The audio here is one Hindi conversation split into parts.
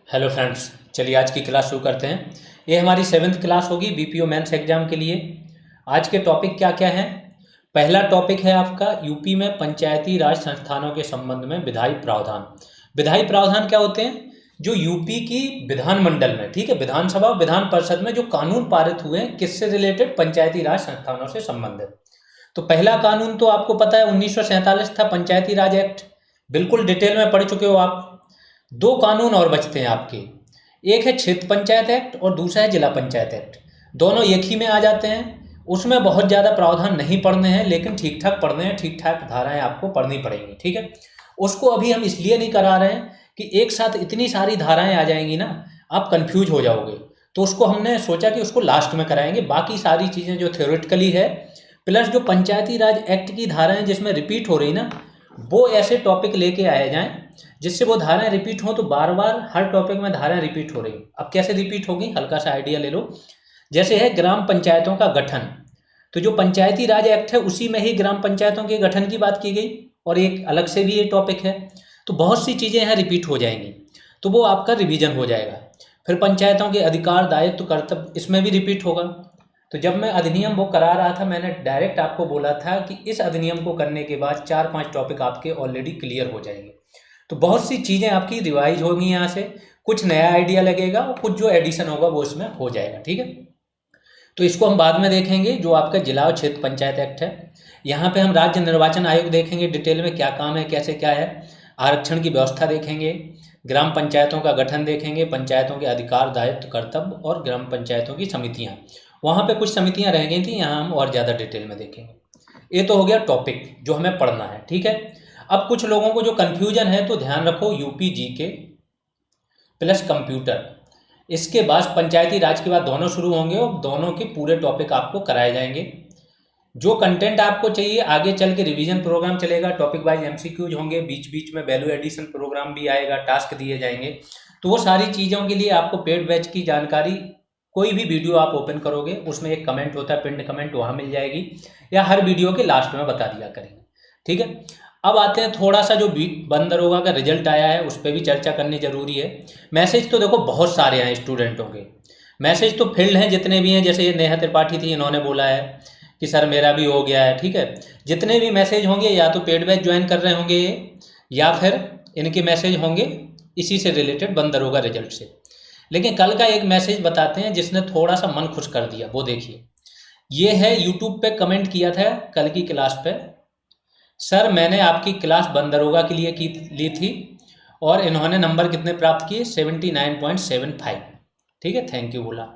हेलो फ्रेंड्स, चलिए आज की क्लास शुरू करते हैं। ये हमारी 7th क्लास होगी बीपीओ मेंस एग्जाम के लिए। आज के टॉपिक क्या क्या हैं। पहला टॉपिक है आपका यूपी में पंचायती राज संस्थानों के संबंध में विधायी प्रावधान। विधायी प्रावधान क्या होते हैं? जो यूपी की विधानमंडल में, ठीक है, विधानसभा विधान परिषद में जो कानून पारित हुए हैं, किससे रिलेटेड? पंचायती राज संस्थानों से संबंधित। तो पहला कानून तो आपको पता है 1947 था, पंचायती राज एक्ट। बिल्कुल डिटेल में पढ़ चुके हो आप। दो कानून और बचते हैं आपके, एक है क्षेत्र पंचायत एक्ट और दूसरा है जिला पंचायत एक्ट। दोनों एक ही में आ जाते हैं। उसमें बहुत ज़्यादा प्रावधान नहीं पढ़ने हैं, लेकिन ठीक ठाक पढ़ने हैं, ठीक ठाक धाराएं आपको पढ़नी पड़ेंगी, ठीक है। उसको अभी हम इसलिए नहीं करा रहे हैं कि एक साथ इतनी सारी धाराएं आ जाएंगी ना, आप कंफ्यूज हो जाओगे। तो उसको हमने सोचा कि उसको लास्ट में कराएंगे। बाकी सारी चीज़ें जो थ्योरेटिकली है, प्लस जो पंचायती राज एक्ट की धाराएं जिसमें रिपीट हो रही ना, वो ऐसे टॉपिक लेके आए जाएं जिससे वो धाराएं रिपीट हो। तो बार बार हर टॉपिक में धाराएं रिपीट हो रही। अब कैसे रिपीट होगी, हल्का सा आइडिया ले लो। जैसे है ग्राम पंचायतों का गठन, तो जो पंचायती राज एक्ट है उसी में ही ग्राम पंचायतों के गठन की बात की गई, और एक अलग से भी ये टॉपिक है। तो बहुत सी चीज़ें यहाँ रिपीट हो जाएंगी, तो वो आपका रिवीजन हो जाएगा। फिर पंचायतों के अधिकार, दायित्व, कर्तव्य, इसमें भी रिपीट होगा। तो जब मैं अधिनियम वो करा रहा था, मैंने डायरेक्ट आपको बोला था कि इस अधिनियम को करने के बाद 4-5 टॉपिक आपके ऑलरेडी क्लियर हो जाएंगे। तो बहुत सी चीज़ें आपकी रिवाइज होंगी यहाँ से, कुछ नया आइडिया लगेगा और कुछ जो एडिशन होगा वो इसमें हो जाएगा, ठीक है। तो इसको हम बाद में देखेंगे। जो आपका जिला और क्षेत्र पंचायत एक्ट है, यहाँ पे हम राज्य निर्वाचन आयोग देखेंगे, डिटेल में क्या काम है, कैसे क्या है। आरक्षण की व्यवस्था देखेंगे, ग्राम पंचायतों का गठन देखेंगे, पंचायतों के अधिकार, दायित्व, कर्तव्य और ग्राम पंचायतों की समितियाँ। वहाँ पे कुछ समितियाँ रह गई थी, यहाँ हम और ज़्यादा डिटेल में देखेंगे। ये तो हो गया टॉपिक जो हमें पढ़ना है, ठीक है। अब कुछ लोगों को जो कन्फ्यूजन है, तो ध्यान रखो, यूपी जीके प्लस कंप्यूटर, इसके बाद पंचायती राज के बाद दोनों शुरू होंगे और दोनों के पूरे टॉपिक आपको कराए जाएंगे। जो कंटेंट आपको चाहिए, आगे चल के रिवीजन प्रोग्राम चलेगा, टॉपिक वाइज एमसीक्यूज होंगे, बीच बीच में वैल्यू एडिशन प्रोग्राम भी आएगा, टास्क दिए जाएंगे। तो वो सारी चीज़ों के लिए आपको पेड बैच की जानकारी, कोई भी वीडियो आप ओपन करोगे उसमें एक कमेंट होता है, पिंड कमेंट, वहाँ मिल जाएगी, या हर वीडियो के लास्ट में बता दिया करेंगे, ठीक है। अब आते हैं थोड़ा सा जो बन दरोगा का रिजल्ट आया है, उस पर भी चर्चा करनी जरूरी है। मैसेज तो देखो बहुत सारे हैं स्टूडेंटों के, मैसेज तो फील्ड हैं जितने भी हैं। जैसे ये नेहा त्रिपाठी थी, इन्होंने बोला है कि सर मेरा भी हो गया है, ठीक है। जितने भी मैसेज होंगे या तो पेड बैच ज्वाइन कर रहे होंगे या फिर इनके मैसेज होंगे इसी से रिलेटेड, बन दरोगा रिजल्ट से। लेकिन कल का एक मैसेज बताते हैं जिसने थोड़ा सा मन खुश कर दिया, वो देखिए। ये है, यूट्यूब पे कमेंट किया था कल की क्लास पे, सर मैंने आपकी क्लास बन दरोगा के लिए की ली थी और इन्होंने नंबर कितने प्राप्त किए? 79.75, ठीक है, थैंक यू बोला।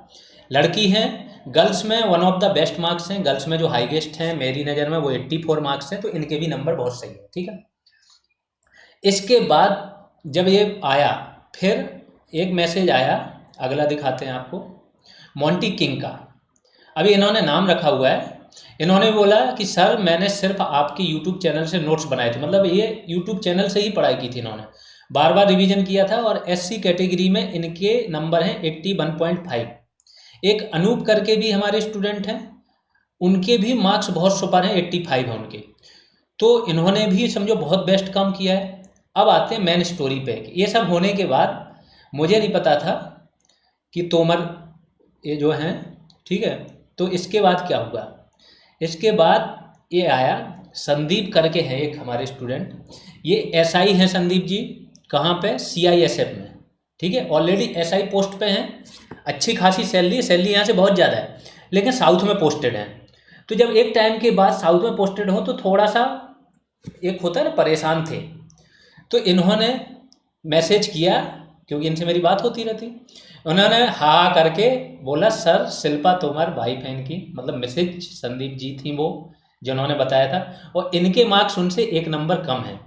लड़की हैं, गर्ल्स में one of the best marks हैं, गर्ल्स में जो हाईएस्ट हैं मेरी नज़र में वो 84 मार्क्स हैं, तो इनके भी नंबर बहुत सही है, ठीक है। इसके बाद जब ये आया, फिर एक मैसेज आया, अगला दिखाते हैं आपको, मोंटी किंग का। अभी इन्होंने नाम रखा हुआ है। इन्होंने बोला कि सर मैंने सिर्फ आपकी यूट्यूब चैनल से नोट्स बनाए थे, मतलब ये यूट्यूब चैनल से ही पढ़ाई की थी इन्होंने, बार बार रिवीजन किया था, और एससी कैटेगरी में इनके नंबर हैं 81.5। एक अनूप करके भी हमारे स्टूडेंट हैं, उनके भी मार्क्स बहुत सुपर हैं, 85 हैं उनके। तो इन्होंने भी समझो बहुत बेस्ट काम किया है। अब आते हैं मेन स्टोरी पे। ये सब होने के बाद मुझे नहीं पता था कि तोमर ये जो हैं, ठीक है। तो इसके बाद क्या हुआ? इसके बाद ये आया, संदीप करके हैं एक हमारे स्टूडेंट, ये एसआई हैं संदीप जी। कहाँ पे? सीआईएसएफ में, ठीक है। ऑलरेडी एसआई पोस्ट पे हैं, अच्छी खासी सैलरी, सैलरी यहाँ से बहुत ज़्यादा है, लेकिन साउथ में पोस्टेड हैं। तो जब एक टाइम के बाद साउथ में पोस्टेड हो तो थोड़ा सा एक होता है ना, परेशान थे। तो इन्होंने मैसेज किया, क्योंकि इनसे मेरी बात होती रहती, उन्होंने हाँ करके बोला सर शिल्पा तोमर वाइफ है इनकी, मतलब मिसेज संदीप जी थी वो जिन्होंने बताया था, और इनके मार्क्स उनसे एक नंबर कम है।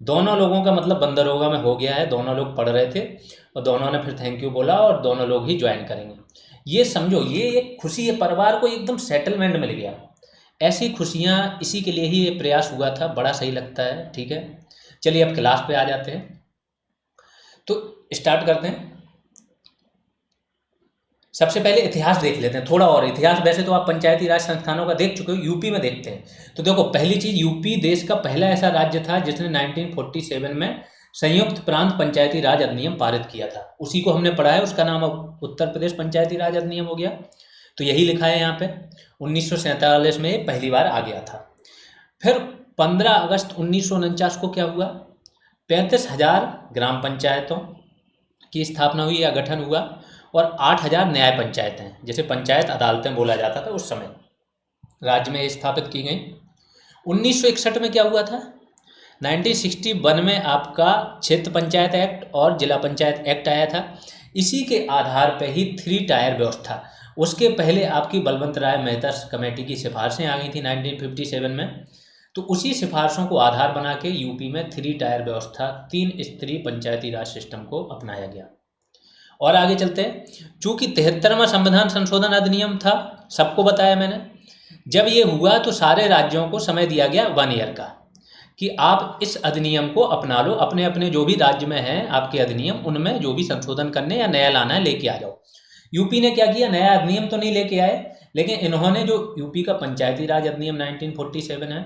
दोनों लोगों का मतलब बन दरोगा में हो गया है, दोनों लोग पढ़ रहे थे और दोनों ने फिर थैंक यू बोला और दोनों लोग ही ज्वाइन करेंगे। ये समझो, ये एक खुशी है, परिवार को एकदम सेटलमेंट मिल गया। ऐसी खुशियाँ, इसी के लिए ही ये प्रयास हुआ था, बड़ा सही लगता है, ठीक है। चलिए अब क्लास पे आ जाते हैं, तो स्टार्ट करते हैं। सबसे पहले इतिहास देख लेते हैं, थोड़ा और इतिहास। वैसे तो आप पंचायती राज संस्थानों का देख चुके हो, यूपी में देखते हैं। तो देखो, पहली चीज़, यूपी देश का पहला ऐसा राज्य था जिसने 1947 में संयुक्त प्रांत पंचायती राज अधिनियम पारित किया था, उसी को हमने पढ़ा है, उसका नाम अब उत्तर प्रदेश पंचायती राज अधिनियम हो गया। तो यही लिखा है यहाँ पे, 1947 में पहली बार आ गया था। फिर 15 अगस्त 1949 को क्या हुआ, 35,000 ग्राम पंचायतों की स्थापना हुई या गठन हुआ, और 8,000 न्याय पंचायतें, जैसे पंचायत अदालतें बोला जाता था उस समय, राज्य में स्थापित की गई। 1961 में क्या हुआ था, 1961 में आपका क्षेत्र पंचायत एक्ट और जिला पंचायत एक्ट आया था। इसी के आधार पर ही 3 टायर व्यवस्था, उसके पहले आपकी बलवंत राय मेहता कमेटी की सिफारिशें आ गई थी 1957 में, तो उसी सिफारिशों को आधार बना के यूपी में 3 टायर व्यवस्था, 3 स्तरीय पंचायती राज सिस्टम को अपनाया गया। और आगे चलते हैं, चूँकि 73वां संविधान संशोधन अधिनियम था, सबको बताया मैंने, जब ये हुआ तो सारे राज्यों को समय दिया गया 1 ईयर का, कि आप इस अधिनियम को अपना लो, अपने अपने जो भी राज्य में हैं आपके अधिनियम, उनमें जो भी संशोधन करने या नया लाना है लेके आ जाओ। यूपी ने क्या किया, नया अधिनियम तो नहीं लेके आए, लेकिन इन्होंने जो यूपी का पंचायती राज अधिनियम 1947 है,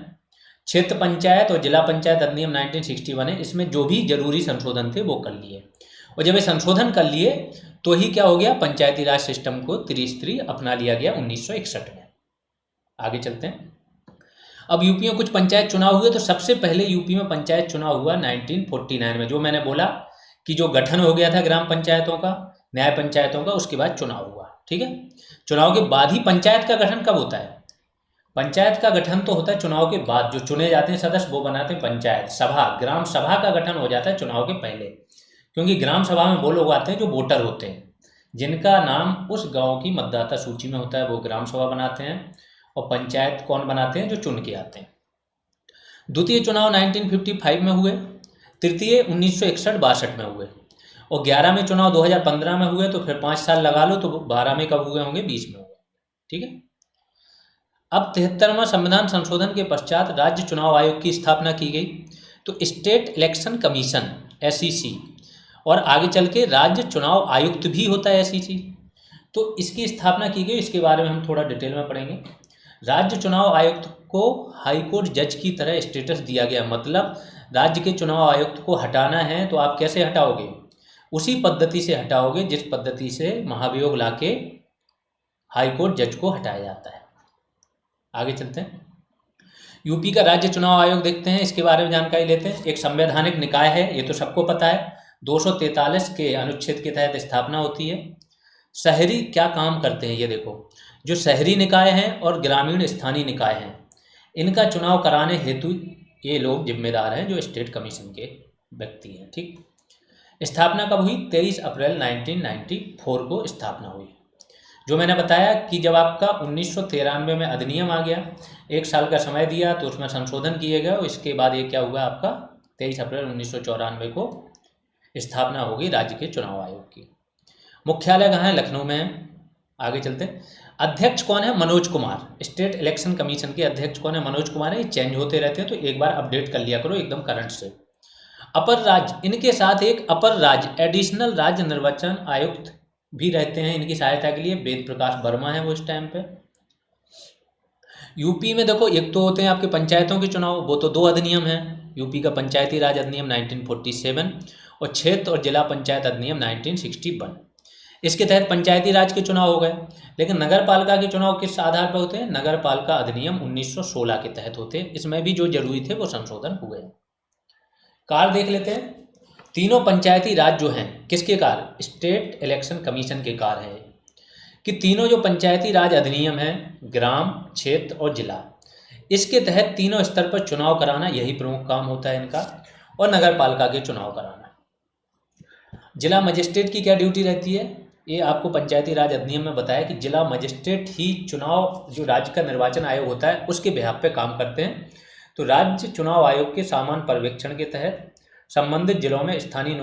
क्षेत्र पंचायत और जिला पंचायत अधिनियम 1961 है, इसमें जो भी जरूरी संशोधन थे वो कर लिए। और जब ये संशोधन कर लिए तो ही क्या हो गया, पंचायती राज सिस्टम को त्रिस्तरीय अपना लिया गया 1961 में। आगे चलते हैं, अब यूपी में कुछ पंचायत चुनाव हुए। तो सबसे पहले यूपी में पंचायत चुनाव हुआ 1949 में, जो मैंने बोला कि जो गठन हो गया था ग्राम पंचायतों का, न्याय पंचायतों का, उसके बाद चुनाव हुआ। ठीक है, चुनाव के बाद ही पंचायत का गठन कब होता है, पंचायत का गठन तो होता है चुनाव के बाद, जो चुने जाते हैं सदस्य वो बनाते हैं पंचायत सभा। ग्राम सभा का गठन हो जाता है चुनाव के पहले, क्योंकि ग्राम सभा में वो लोग आते हैं जो वोटर होते हैं, जिनका नाम उस गांव की मतदाता सूची में होता है, वो ग्राम सभा बनाते हैं। और पंचायत कौन बनाते हैं, जो चुन के आते हैं। द्वितीय चुनाव 1955 में हुए, तृतीय 1961-62 में हुए, और 11 में चुनाव 2015 में हुए। तो फिर 5 साल लगा लो, तो 12 में कब हुए होंगे, 20 में हुए। ठीक है, अब 73वां संविधान संशोधन के पश्चात राज्य चुनाव आयोग की स्थापना की गई। तो स्टेट इलेक्शन कमीशन SEC, और आगे चल के राज्य चुनाव आयुक्त भी होता है SEC, तो इसकी स्थापना की गई। इसके बारे में हम थोड़ा डिटेल में पढ़ेंगे। राज्य चुनाव आयुक्त को हाईकोर्ट जज की तरह स्टेटस दिया गया, मतलब राज्य के चुनाव आयुक्त को हटाना है तो आप कैसे हटाओगे, उसी पद्धति से हटाओगे जिस पद्धति से महाभियोग लाके हाईकोर्ट जज को हटाया जाता है। आगे चलते हैं, यूपी का राज्य चुनाव आयोग देखते हैं, इसके बारे में जानकारी लेते हैं। एक संवैधानिक निकाय है, ये तो सबको पता है, 243 के अनुच्छेद के तहत स्थापना होती है। शहरी क्या काम करते हैं, ये देखो, जो शहरी निकाय हैं और ग्रामीण स्थानीय निकाय हैं, इनका चुनाव कराने हेतु ये लोग जिम्मेदार हैं, जो स्टेट कमीशन के व्यक्ति हैं। ठीक, स्थापना कब हुई, 23 अप्रैल 1994 को स्थापना हुई। जो मैंने बताया कि जब आपका 1993 में अधिनियम आ गया, 1 साल का समय दिया, तो उसमें संशोधन किए गए, इसके बाद ये क्या हुआ, आपका 23 अप्रैल 1994 को स्थापना होगी राज्य के चुनाव आयोग की। मुख्यालय कहाँ है, लखनऊ में है। आगे चलते हैं, अध्यक्ष कौन है, Manoj Kumar. State election commission के अध्यक्ष कौन है, मनोज कुमार है। ये चेंज होते रहते हैं, तो एक बार अपडेट कर लिया करो एकदम करंट से। अपर राज्य, इनके साथ एक अपर राज्य एडिशनल राज्य निर्वाचन आयुक्त भी रहते हैं इनकी सहायता के लिए, वेद प्रकाश वर्मा है वो इस टाइम पे। यूपी में देखो, एक तो होते हैं आपके पंचायतों के चुनाव, वो तो 2 अधिनियम हैं, यूपी का पंचायती राज अधिनियम 1947 और क्षेत्र और जिला पंचायत अधिनियम 1961। इसके तहत पंचायती राज के चुनाव हो गए। लेकिन नगर पालिका के चुनाव किस आधार पर होते हैं, नगर पालिका अधिनियम 1916 के तहत होते हैं। इसमें भी जो जरूरी थे वो संशोधन हुए। कार्य देख लेते हैं, तीनों पंचायती राज जो हैं किसके कार्य, स्टेट इलेक्शन कमीशन के कार्य हैं, कि तीनों जो पंचायती राज अधिनियम हैं, ग्राम, क्षेत्र और जिला, इसके तहत तीनों स्तर पर चुनाव कराना यही प्रमुख काम होता है इनका, और नगर पालिका के चुनाव कराना। जिला मजिस्ट्रेट की क्या ड्यूटी रहती है, ये आपको पंचायती राज अधिनियम में बताया कि जिला मजिस्ट्रेट ही चुनाव, जो राज्य का निर्वाचन आयोग होता है उसके बिहाफ पे काम करते हैं। तो राज्य चुनाव आयोग के सामान्य पर्यवेक्षण के तहत संबंधित जिलों में स्थानीय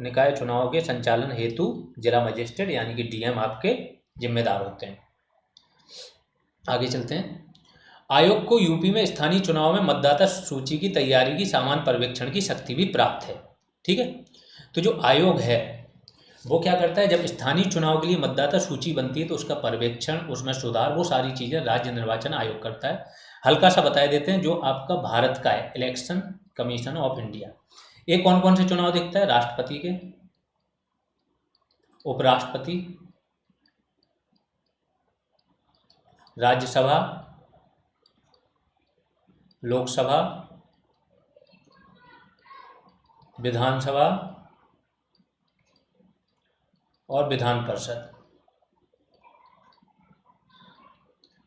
निकाय चुनाव के संचालन हेतु जिला मजिस्ट्रेट यानी कि DM आपके जिम्मेदार होते हैं। आगे चलते हैं, आयोग को यूपी में स्थानीय चुनाव में मतदाता सूची की तैयारी की सामान्य पर्यवेक्षण की शक्ति भी प्राप्त है। ठीक है, तो जो आयोग है वो क्या करता है, जब स्थानीय चुनाव के लिए मतदाता सूची बनती है तो उसका पर्यवेक्षण, उसमें सुधार, वो सारी चीज़ें राज्य निर्वाचन आयोग करता है। हल्का सा बता देते हैं, जो आपका भारत का है इलेक्शन कमीशन ऑफ इंडिया, ये कौन कौन से चुनाव दिखता है? राष्ट्रपति के, उपराष्ट्रपति, राज्यसभा, लोकसभा, विधानसभा और विधान परिषद।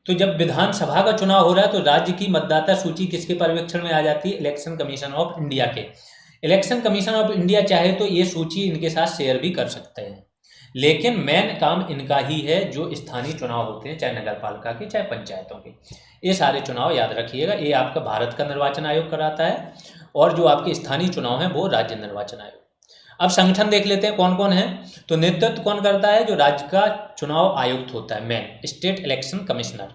तो जब विधानसभा का चुनाव हो रहा है तो राज्य की मतदाता सूची किसके पर्यवेक्षण में आ जाती है? इलेक्शन कमीशन ऑफ इंडिया के। इलेक्शन कमीशन ऑफ इंडिया चाहे तो ये सूची इनके साथ शेयर भी कर सकते हैं, लेकिन मेन काम इनका ही है जो स्थानीय चुनाव होते हैं, चाहे नगर पालिका के चाहे पंचायतों के। ये सारे चुनाव याद रखिएगा, ये आपका भारत का निर्वाचन आयोग कराता है और जो आपके स्थानीय चुनाव हैं वो राज्य निर्वाचन आयोग। अब संगठन देख लेते हैं कौन कौन है। तो नेतृत्व कौन करता है? जो राज्य का चुनाव आयुक्त होता है, मेन स्टेट इलेक्शन कमिश्नर।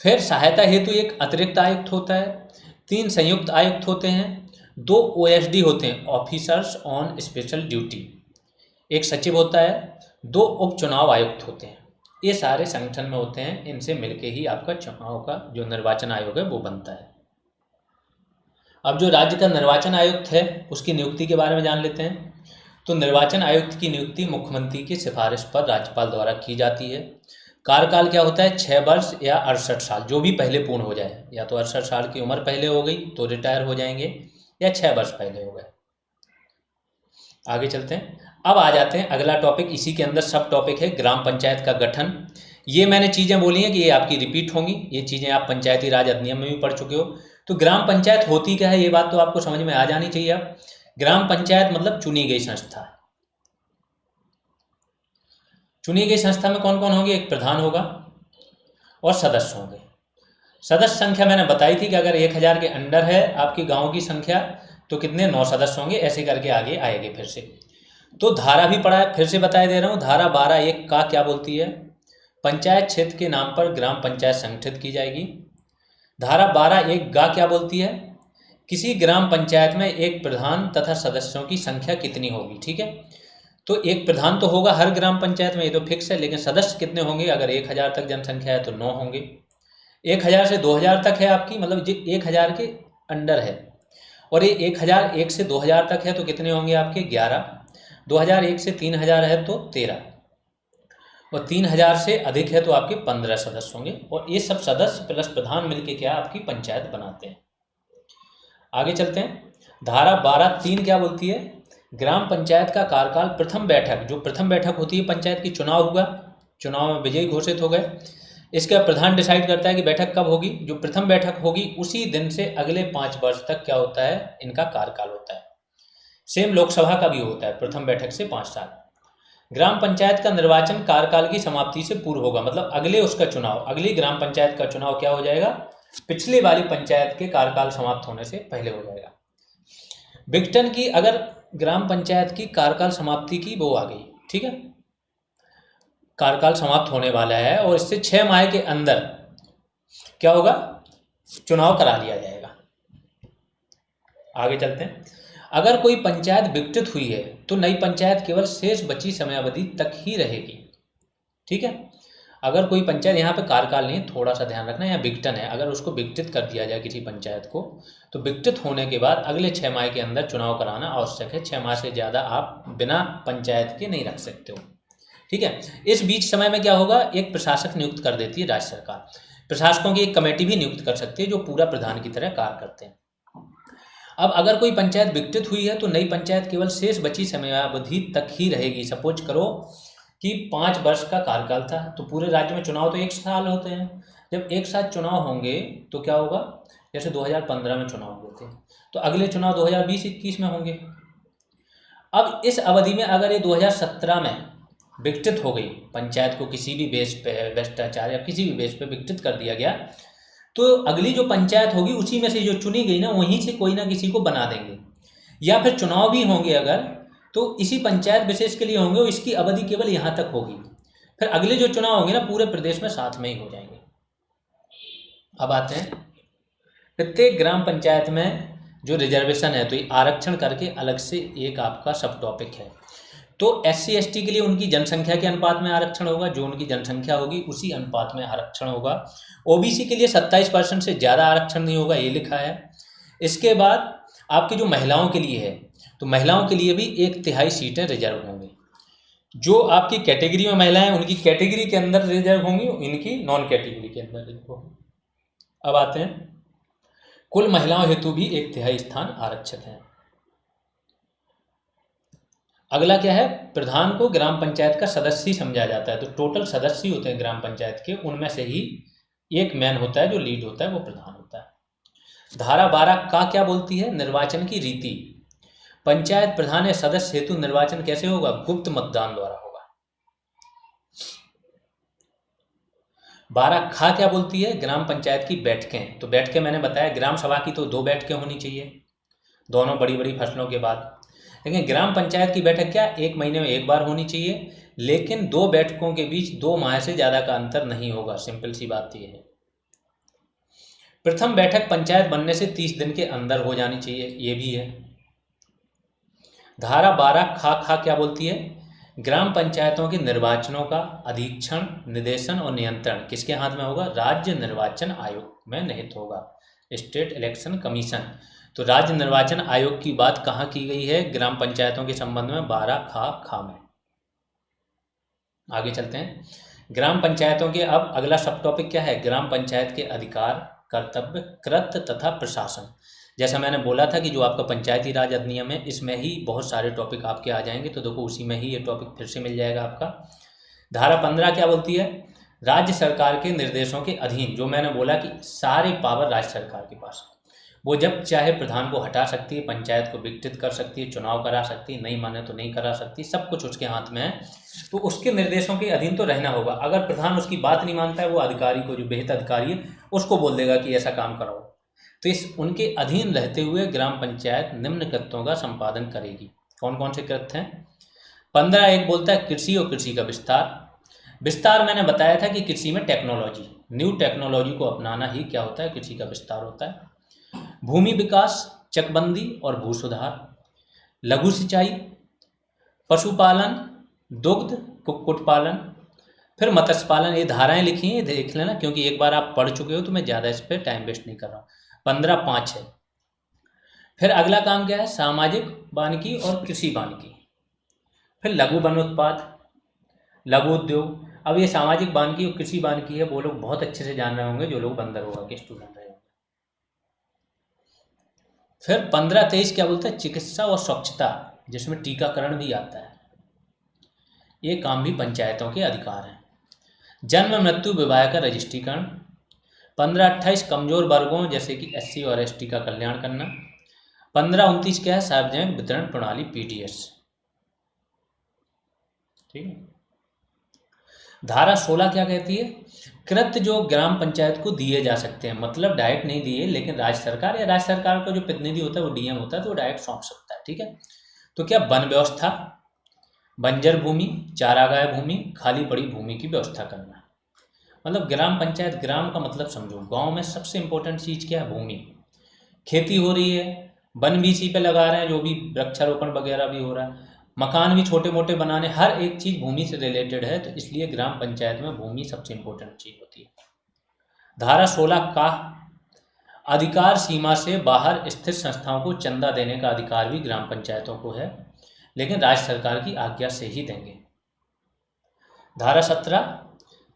फिर सहायता हेतु एक अतिरिक्त आयुक्त होता है, 3 संयुक्त आयुक्त होते हैं, 2 ओएसडी होते हैं, ऑफिसर्स ऑन स्पेशल ड्यूटी, एक सचिव होता है, 2 उपचुनाव आयुक्त होते हैं। ये सारे संगठन में होते हैं, इनसे मिलके ही आपका चुनाव का जो निर्वाचन आयोग है वो बनता है। अब जो राज्य का निर्वाचन आयुक्त है उसकी नियुक्ति के बारे में जान लेते हैं। तो निर्वाचन आयुक्त की नियुक्ति मुख्यमंत्री की सिफारिश पर राज्यपाल द्वारा की जाती है। कार्यकाल क्या होता है? 6 वर्ष या 68 साल, जो भी पहले पूर्ण हो जाए। या तो 68 साल की उम्र पहले हो गई तो रिटायर हो जाएंगे, या 6 वर्ष पहले हो गए। आगे चलते हैं। अब आ जाते हैं अगला टॉपिक, इसी के अंदर सब टॉपिक है ग्राम पंचायत का गठन। ये मैंने चीज़ें बोली हैं कि ये आपकी रिपीट होंगी, ये चीज़ें आप पंचायती राज अधिनियम में भी पढ़ चुके हो। तो ग्राम पंचायत होती क्या है ये बात तो आपको समझ में आ जानी चाहिए। अब ग्राम पंचायत मतलब चुनी गई संस्था। चुनी गई संस्था में कौन कौन होंगे? एक प्रधान होगा और सदस्य होंगे। सदस्य संख्या मैंने बताई थी कि अगर 1000 के अंडर है आपकी गांव की संख्या तो कितने? 9 सदस्य होंगे। ऐसे करके आगे आएंगे फिर से। तो धारा भी पढ़ा है, फिर से बताए दे रहा हूँ। धारा 12(1) का क्या बोलती है? पंचायत क्षेत्र के नाम पर ग्राम पंचायत संगठित की जाएगी। धारा 12(1) गा क्या बोलती है? किसी ग्राम पंचायत में एक प्रधान तथा सदस्यों की संख्या कितनी होगी? ठीक है, तो एक प्रधान तो होगा हर ग्राम पंचायत में, ये तो फिक्स है, लेकिन सदस्य कितने होंगे? अगर 1000 तक जनसंख्या है तो 9 होंगे। 1000 से 2000 तक है आपकी, मतलब जो 1000 के अंडर है, और ये 1001 से 2000 तक है तो कितने होंगे आपके? 11। 2001 से 3000 है तो 13, और 3000 से अधिक है तो आपके 15 सदस्य होंगे। और ये सब सदस्य प्लस प्रधान मिलके क्या आपकी पंचायत बनाते हैं। आगे चलते हैं। धारा 12(3) क्या बोलती है? ग्राम पंचायत का कार्यकाल प्रथम बैठक, जो प्रथम बैठक होती है पंचायत की, चुनाव हुआ, चुनाव में विजयी घोषित हो गए, इसका प्रधान डिसाइड करता है कि बैठक कब होगी। जो प्रथम बैठक होगी उसी दिन से अगले 5 वर्ष तक क्या होता है? इनका कार्यकाल होता है। सेम लोकसभा का भी होता है, प्रथम बैठक से 5 साल। ग्राम पंचायत का निर्वाचन कार्यकाल की समाप्ति से पूर्व होगा, मतलब अगले उसका चुनाव, अगली ग्राम पंचायत का चुनाव क्या हो जाएगा? पिछले वाली पंचायत के कार्यकाल समाप्त होने से पहले हो जाएगा। विघटन की, अगर ग्राम पंचायत की कार्यकाल समाप्ति की वो आ गई, ठीक है, कार्यकाल समाप्त होने वाला है और इससे 6 माह के अंदर क्या होगा? चुनाव करा लिया जाएगा। आगे चलते हैं। अगर कोई पंचायत विघटित हुई है तो नई पंचायत केवल शेष बची समयावधि तक ही रहेगी। ठीक है, अगर कोई पंचायत, यहाँ पे कार्यकाल नहीं, थोड़ा सा ध्यान रखना, यहाँ विघटन है, अगर उसको विघटित कर दिया जाए किसी पंचायत को तो विघटित होने के बाद अगले 6 माह के अंदर चुनाव कराना आवश्यक है। 6 माह से ज़्यादा आप बिना पंचायत के नहीं रख सकते हो। ठीक है, इस बीच समय में क्या होगा? एक प्रशासक नियुक्त कर देती है राज्य सरकार। प्रशासकों की एक कमेटी भी नियुक्त कर सकती है जो पूरा प्रधान की तरह कार्य करते हैं। अब अगर कोई पंचायत विघटित हुई है तो नई पंचायत केवल शेष बची समयावधि तक ही रहेगी। सपोज करो कि 5 वर्ष का कार्यकाल था तो पूरे राज्य में चुनाव तो 1 साल होते हैं। जब एक साथ चुनाव होंगे तो क्या होगा? जैसे 2015 में चुनाव हुए थे तो अगले चुनाव 2020-21 में होंगे। अब इस अवधि में अगर ये 2017 में विघटित हो गई पंचायत को, किसी भी बेस पे भ्रष्टाचार या किसी भी बेस पे विघटित कर दिया गया, तो अगली जो पंचायत होगी उसी में से जो चुनी गई ना, वहीं से कोई ना किसी को बना देंगे। या फिर चुनाव भी होंगे अगर तो इसी पंचायत विशेष के लिए होंगे और इसकी अवधि केवल यहाँ तक होगी। फिर अगले जो चुनाव होंगे ना पूरे प्रदेश में साथ में ही हो जाएंगे। अब आते हैं प्रत्येक ग्राम पंचायत में जो रिजर्वेशन है तो ये आरक्षण करके अलग से एक आपका सब टॉपिक है। तो SC ST के लिए उनकी जनसंख्या के अनुपात में आरक्षण होगा, जो उनकी जनसंख्या होगी उसी अनुपात में आरक्षण होगा। OBC के लिए 27% से ज़्यादा आरक्षण नहीं होगा, ये लिखा है। इसके बाद आपकी जो महिलाओं के लिए है, तो महिलाओं के लिए भी 1/3 सीटें रिजर्व होंगी। जो आपकी कैटेगरी में महिलाएं उनकी कैटेगरी के अंदर रिजर्व होंगी, इनकी नॉन कैटेगरी के अंदर रिजर्व होंगी। अब आते हैं, कुल महिलाओं हेतु भी 1/3 स्थान आरक्षित हैं। अगला क्या है, प्रधान को ग्राम पंचायत का सदस्य समझा जाता है। तो टोटल सदस्य होते हैं ग्राम पंचायत के, उनमें से ही एक मैन होता है जो लीड होता है, वो प्रधान होता है। धारा 12 का क्या बोलती है, निर्वाचन की रीति। पंचायत प्रधान या सदस्य हेतु निर्वाचन कैसे होगा, गुप्त मतदान द्वारा होगा। 12 खा क्या बोलती है, ग्राम पंचायत की बैठकें। तो बैठकें मैंने बताया, ग्राम सभा की तो 2 बैठकें होनी चाहिए, दोनों बड़ी बड़ी फसलों के बाद। लेकिन ग्राम पंचायत की बैठक क्या 1 महीने में 1 बार होनी चाहिए, लेकिन 2 बैठकों के बीच 2 माह से ज़्यादा का अंतर नहीं होगा। सिंपल सी बात यह है। प्रथम बैठक पंचायत बनने से 30 दिन के अंदर हो जानी चाहिए, ये भी है। धारा 12 खा क्या बोलती है, ग्राम पंचायतों के निर्वाचनों का अधीक्षण, निर्देशन और नियंत्रण किसके हाथ में होगा, राज्य निर्वाचन आयोग में निहित होगा, स्टेट इलेक्शन कमीशन। तो राज्य निर्वाचन आयोग की बात कहाँ की गई है, ग्राम पंचायतों के संबंध में 12 खा में। आगे चलते हैं, ग्राम पंचायतों के अब अगला सब टॉपिक क्या है, ग्राम पंचायत के अधिकार, कर्तव्य, कृत्य तथा प्रशासन। जैसा मैंने बोला था कि जो आपका पंचायती राज अधिनियम है, इसमें ही बहुत सारे टॉपिक आपके आ जाएंगे। तो देखो उसी में ही ये टॉपिक फिर से मिल जाएगा आपका। धारा 15 क्या बोलती है, राज्य सरकार के निर्देशों के अधीन। जो मैंने बोला कि सारे पावर राज्य सरकार के पास, वो जब चाहे प्रधान को हटा सकती है, पंचायत को विघटित कर सकती है, चुनाव करा सकती है, नहीं माने तो नहीं करा सकती, सब कुछ उसके हाथ में है। तो उसके निर्देशों के अधीन तो रहना होगा। अगर प्रधान उसकी बात नहीं मानता है, वो अधिकारी को, जो बेहतर अधिकारी है, उसको बोल देगा कि ऐसा काम कराओ। तो इस उनके अधीन रहते हुए ग्राम पंचायत निम्न कृत्यों का संपादन करेगी। कौन कौन से कृत्य हैं, 15(1) बोलता है कृषि और कृषि का विस्तार। विस्तार मैंने बताया था कि कृषि में टेक्नोलॉजी, न्यू टेक्नोलॉजी को अपनाना ही क्या होता है, कृषि का विस्तार होता है। भूमि विकास, चकबंदी और भू सुधार, लघु सिंचाई, पशुपालन, दुग्ध, कुक्कुट पालन, फिर मत्स्य पालन। ये धाराएं लिखी हैं, देख लेना, क्योंकि एक बार आप पढ़ चुके हो तो मैं ज़्यादा इस पर टाइम वेस्ट नहीं कर रहा हूँ। 15(5) है। फिर अगला काम क्या है, सामाजिक वानिकी और कृषि वानिकी। फिर लघु वन उत्पाद, लघु उद्योग। अब ये सामाजिक वानिकी और कृषि वानिकी है, वो लोग बहुत अच्छे से जान रहे होंगे जो लोग बंदरगाह के स्टूडेंट रहे होंगे। फिर 15(23) क्या बोलता है, चिकित्सा और स्वच्छता, जिसमें टीकाकरण भी आता है। ये काम भी पंचायतों के अधिकार हैं। जन्म मृत्यु विवाह का रजिस्ट्रीकरण। 15(28) कमजोर वर्गों जैसे कि SC और ST का कल्याण करना। 15(29) क्या है, सार्वजनिक वितरण प्रणाली, PDS। ठीक है। धारा 16 क्या कहती है, कृत्य जो ग्राम पंचायत को दिए जा सकते हैं, मतलब डायरेक्ट नहीं दिए, लेकिन राज्य सरकार या राज्य सरकार का जो प्रतिनिधि होता है, वो DM होता है, तो वो डायरेक्ट सौंप सकता है। ठीक है। तो क्या, वन व्यवस्था, बंजर भूमि, चारागाह भूमि, खाली पड़ी भूमि की व्यवस्था करना। मतलब ग्राम पंचायत, ग्राम का मतलब समझो, गांव में सबसे इंपॉर्टेंट चीज़ क्या है, भूमि। खेती हो रही है, वन भी इसी पे लगा रहे हैं, जो भी वृक्षारोपण वगैरह भी हो रहा है, मकान भी छोटे मोटे बनाने, हर एक चीज़ भूमि से रिलेटेड है। तो इसलिए ग्राम पंचायत में भूमि सबसे इंपॉर्टेंट चीज़ होती है। धारा 16 का अधिकार सीमा से बाहर स्थित संस्थाओं को चंदा देने का अधिकार भी ग्राम पंचायतों को है, लेकिन राज्य सरकार की आज्ञा से ही देंगे। धारा 17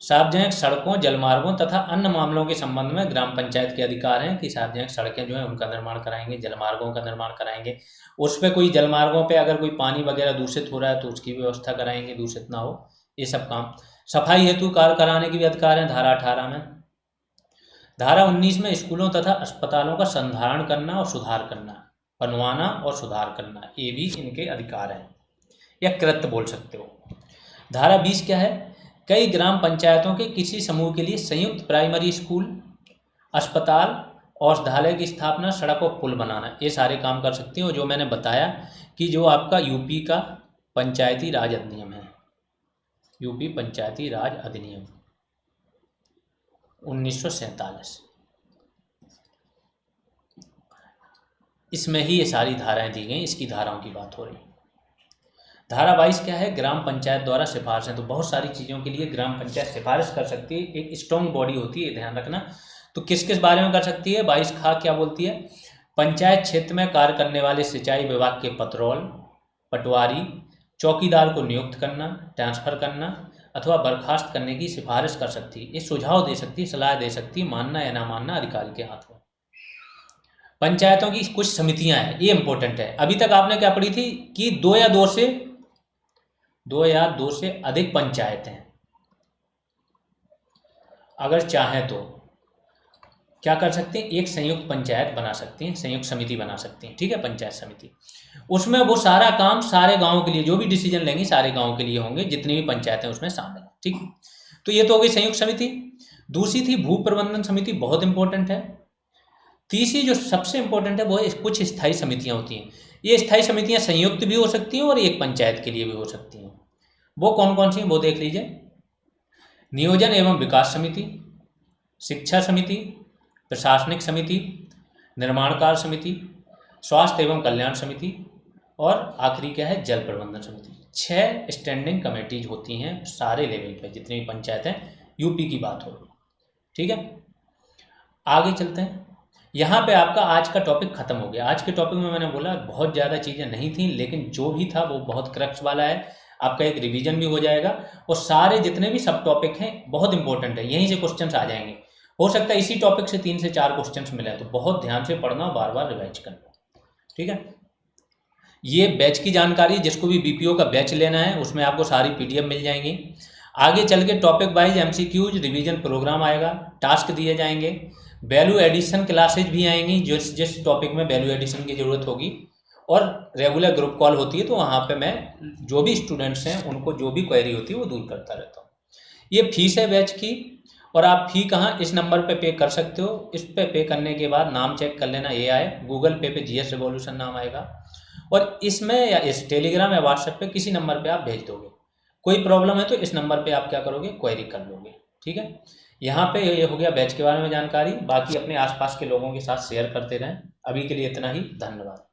सार्वजनिक सड़कों, जलमार्गों तथा अन्य मामलों के संबंध में ग्राम पंचायत के अधिकार हैं कि सार्वजनिक सड़कें जो हैं उनका निर्माण कराएंगे, जलमार्गों का निर्माण कराएंगे। उस पर कोई जलमार्गों पे अगर कोई पानी वगैरह दूषित हो रहा है तो उसकी व्यवस्था कराएंगे, दूषित ना हो, ये सब काम। सफाई हेतु कार्य कराने के भी अधिकार हैं धारा 18 में। धारा 19 में स्कूलों तथा अस्पतालों का संधारण करना और सुधार करना, बनवाना और सुधार करना, ये भी इनके अधिकार हैं या कृत्य बोल सकते हो। धारा 20 क्या है, कई ग्राम पंचायतों के किसी समूह के लिए संयुक्त प्राइमरी स्कूल, अस्पताल, औषधालय की स्थापना, सड़क और पुल बनाना, ये सारे काम कर सकती हैं। जो मैंने बताया कि जो आपका यूपी का पंचायती राज अधिनियम है, यूपी पंचायती राज अधिनियम 1947, इसमें ही ये सारी धाराएं दी गई, इसकी धाराओं की बात हो रही है। धारा 22 क्या है, ग्राम पंचायत द्वारा सिफारिशें। तो बहुत सारी चीज़ों के लिए ग्राम पंचायत सिफारिश कर सकती है, एक स्ट्रॉन्ग बॉडी होती है, ध्यान रखना। तो किस किस बारे में कर सकती है, 22 खा क्या बोलती है, पंचायत क्षेत्र में कार्य करने वाले सिंचाई विभाग के पटवारी चौकीदार को नियुक्त करना, ट्रांसफर करना अथवा बर्खास्त करने की सिफारिश कर सकती है। ये सुझाव दे सकती है, सलाह दे सकती है, मानना या ना मानना अधिकारी के हाथ में। पंचायतों की कुछ समितियां हैं, ये इंपॉर्टेंट है। अभी तक आपने क्या पढ़ी थी कि दो या दो से अधिक पंचायतें अगर चाहें तो क्या कर सकते हैं, एक संयुक्त पंचायत बना सकते हैं, संयुक्त समिति बना सकते हैं। ठीक है, पंचायत समिति, उसमें वो सारा काम सारे गांव के लिए, जो भी डिसीजन लेंगे सारे गांव के लिए होंगे, जितनी भी पंचायतें उसमें शामिल हैं। ठीक, तो ये तो हो गई संयुक्त समिति। दूसरी थी भू प्रबंधन समिति, बहुत इंपॉर्टेंट है। तीसरी जो सबसे इंपॉर्टेंट है वो कुछ स्थायी समितियां होती हैं। ये स्थायी समितियां संयुक्त भी हो सकती हैं और एक पंचायत के लिए भी हो सकती हैं। वो कौन कौन सी हैं वो देख लीजिए। नियोजन एवं विकास समिति, शिक्षा समिति, प्रशासनिक समिति, निर्माण कार्य समिति, स्वास्थ्य एवं कल्याण समिति और आखिरी क्या है, जल प्रबंधन समिति। 6 स्टैंडिंग कमेटीज होती हैं सारे लेवल पे, जितनी भी पंचायत हैं, यूपी की बात हो। ठीक है, आगे चलते हैं। यहाँ पे आपका आज का टॉपिक खत्म हो गया। आज के टॉपिक में मैंने बोला बहुत ज़्यादा चीज़ें नहीं थी, लेकिन जो भी था वो बहुत क्रक्स वाला है। आपका एक रिवीजन भी हो जाएगा और सारे जितने भी सब टॉपिक हैं बहुत इंपॉर्टेंट है, यहीं से क्वेश्चंस आ जाएंगे। हो सकता है इसी टॉपिक से 3 से 4 क्वेश्चंस मिले, तो बहुत ध्यान से पढ़ना, बार बार रिवाइज करना। ठीक है, ये बैच की जानकारी, जिसको भी बीपीओ का बैच लेना है उसमें आपको सारी पीडीएफ मिल जाएंगी। आगे चल के topic wise MCQs revision program आएगा, टास्क दिए जाएंगे, वैल्यू एडिशन क्लासेज भी आएंगी, जिस टॉपिक में वैल्यू एडिशन की ज़रूरत होगी, और रेगुलर ग्रुप कॉल होती है, तो वहाँ पे मैं जो भी स्टूडेंट्स हैं उनको जो भी क्वेरी होती है वो दूर करता रहता हूँ। ये फीस है बैच की, और आप फी कहाँ, इस नंबर पे कर सकते हो। इस पे करने के बाद नाम चेक कर लेना, ये आए गूगल पे जीएस रिवॉल्यूशन नाम आएगा, और इसमें या इस टेलीग्राम या व्हाट्सएप पे किसी नंबर पे आप भेज दोगे। कोई प्रॉब्लम है तो इस नंबर पे आप क्या करोगे, क्वेरी कर लोगे। ठीक है, यहाँ पे ये हो गया बैच के बारे में जानकारी। बाकी अपने आसपास के लोगों के साथ शेयर करते रहें। अभी के लिए इतना ही, धन्यवाद।